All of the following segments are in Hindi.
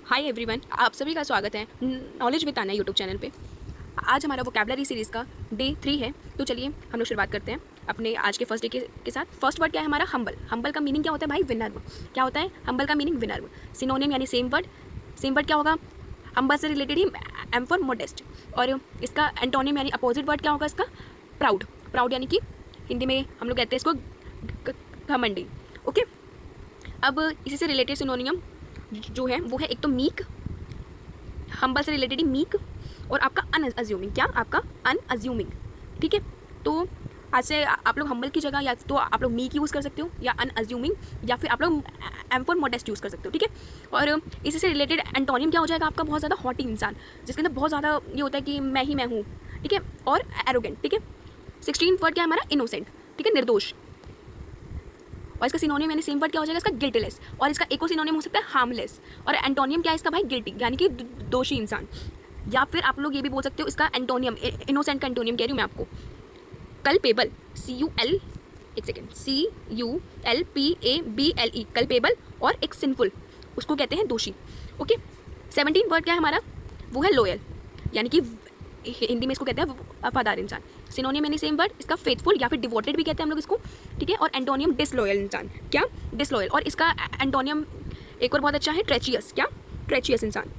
हाय एवरीवन, आप सभी का स्वागत है knowledge with Tanya YouTube channel पे। आज हमारा वोकैबुलरी सीरीज़ का डे 3 है। तो चलिए हम लोग शुरुआत करते हैं अपने आज के फर्स्ट डे के साथ। फर्स्ट वर्ड क्या है हमारा? हम्बल। हम्बल का मीनिंग क्या होता है भाई? विनर्व। क्या होता है हम्बल का मीनिंग? विनर्व। सिनोनिम यानी सेम वर्ड। सेम वर्ड क्या होगा? हम्बल से रिलेटेड ही एम फॉर मोडेस्ट। और इसका एंटोनिम यानी अपोजिट वर्ड क्या होगा इसका? प्राउड। प्राउड यानी कि हिंदी में हम लोग कहते हैं इसको घमंडी। ओके, अब इसी से रिलेटेड सिनोनियम जो है वो है एक तो मीक, हम्बल से रिलेटेड ही मीक, और आपका अनअज्यूमिंग। क्या? आपका अनअज्यूमिंग। ठीक है, तो आज से आप लोग हम्बल की जगह या तो आप लोग मीक यूज़ कर सकते हो या अनअज्यूमिंग, या फिर आप लोग एम फॉर मोडेस्ट यूज़ कर सकते हो। ठीक है, और इसी से रिलेटेड एंटोनिम क्या हो जाएगा आपका? बहुत ज़्यादा हॉटी इंसान, जिसके अंदर बहुत ज़्यादा ये होता है कि मैं ही मैं हूँ। ठीक है, और एरोगेंट। ठीक है, 16 वर्ड क्या है हमारा? इनोसेंट। ठीक है, निर्दोष। और इसका सिनोनिम यानी सेम वर्ड क्या हो जाएगा इसका? गिल्टीलेस। और इसका एक और सिनोनिम हो सकता है हार्मलेस। और एंटोनियम क्या है इसका भाई? गिल्टी, यानी कि दोषी इंसान। या फिर आप लोग ये भी बोल सकते हो इसका एंटोनियम, इनोसेंट का एंटोनियम कह रही हूँ मैं आपको, कल्पेबल। CULPABLE, culpable. और एक सिंफुल, उसको कहते हैं दोषी। ओके, 17 वर्ड क्या है हमारा? वो है लॉयल, यानी कि हिंदी में इसको कहते हैं वफादार इंसान। सिनोनियम यानी सेम वर्ड इसका फेथफुल या फिर डिवोटेड भी कहते हैं हम लोग इसको। ठीक है, और एंटोनियम डिसलॉयल इंसान। क्या? डिसलॉयल। और इसका एंटोनियम एक और बहुत अच्छा है, ट्रेचियस। क्या? ट्रेचियस इंसान,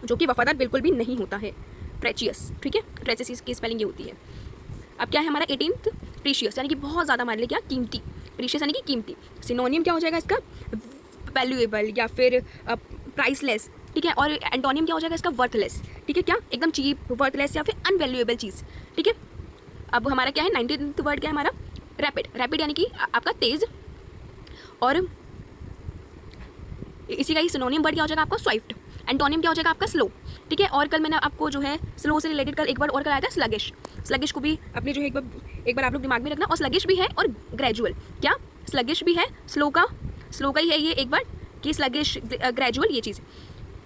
जो कि वफादार बिल्कुल भी नहीं होता है। ट्रेचियस। ठीक है, ट्रेचियस की स्पेलिंग ये होती है। अब क्या है हमारा 18th? प्रीशियस, यानी कि बहुत ज़्यादा हमारे लिए क्या? कीमती। प्रीशियस यानी कि कीमती। सिनोनियम क्या हो जाएगा इसका? वैल्यूएबल या फिर प्राइसलेस। ठीक है, और एंटोनियम क्या हो जाएगा इसका? वर्थलेस। ठीक है, क्या? एकदम चीप, वर्थलेस या फिर अनवैल्यूएबल चीज़। ठीक है, अब हमारा क्या है 19th वर्ड क्या है हमारा? रैपिड। रैपिड यानी कि आपका तेज़, और इसी का ही सिनोनियम वर्ड क्या हो जाएगा आपका? स्विफ्ट। एंटोनियम क्या हो जाएगा आपका? स्लो। ठीक है, और कल मैंने आपको जो है स्लो से रिलेटेड कल एक वर्ड और कराया था, स्लगिश। स्लगिश को भी अपने जो है एक बार आप लोग दिमाग में रखना। और स्लगिश भी है और ग्रेजुअल। क्या? स्लगिश भी है, स्लो का ही है ये एक वर्ड, कि स्लगिश, ग्रेजुअल, ये चीज़।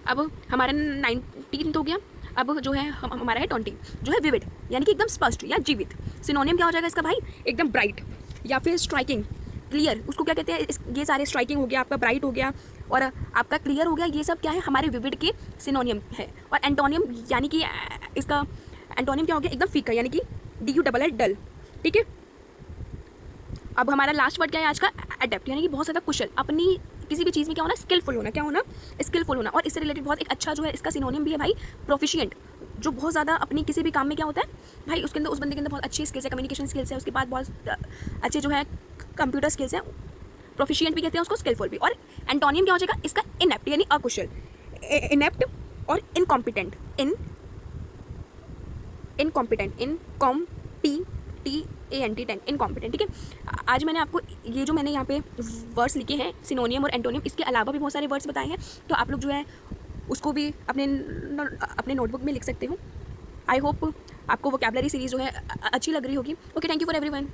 अब हमारा 19 हो गया। अब जो है हमारा है 20, जो है विविड, यानी कि एकदम स्पष्ट या जीवित। सिनोनियम क्या हो जाएगा इसका भाई? एकदम ब्राइट या फिर स्ट्राइकिंग, क्लियर। उसको क्या कहते हैं? ये सारे स्ट्राइकिंग हो गया आपका, ब्राइट हो गया और आपका क्लियर हो गया। ये सब क्या है? हमारे विविड के सिनोनियम है। और एंटोनियम यानी कि इसका एंटोनियम क्या हो गया? एकदम फीका, यानी कि DULL, डल। ठीक है, अब हमारा लास्ट वर्ड क्या है आज का? अडेप्ट, यानी कि बहुत ज़्यादा कुशल। अपनी किसी भी चीज़ में क्या होना? स्किलफुल होना। क्या होना? स्किलफुल होना। और इससे रिलेटेड बहुत एक अच्छा जो है इसका सिनोनिम भी है भाई, प्रोफिशिएंट। जो बहुत ज़्यादा अपनी किसी भी काम में क्या होता है भाई, उसके अंदर, उस बंदे के अंदर बहुत अच्छी स्किल्स है, कम्युनिकेशन स्किल्स है, उसके बाद बहुत अच्छे जो है कंप्यूटर स्किल्स है। प्रोफिशिएंट भी कहते हैं उसको, स्किलफुल भी। और एंटोनियम क्या हो जाएगा इसका? इनेप्ट, यानी अकुशल। इनेप्ट और इनकॉम्पिटेंट। Incompetent, incompetent. ठीक है, आज मैंने आपको ये जो मैंने यहाँ पे वर्ड्स लिखे हैं सिनोनियम और एंटोनियम, इसके अलावा भी बहुत सारे वर्ड्स बताए हैं, तो आप लोग जो है उसको भी अपने नोटबुक में लिख सकते हो। आई होप आपको वोकैबुलरी सीरीज़ जो है अच्छी लग रही होगी। Okay, thank you for everyone.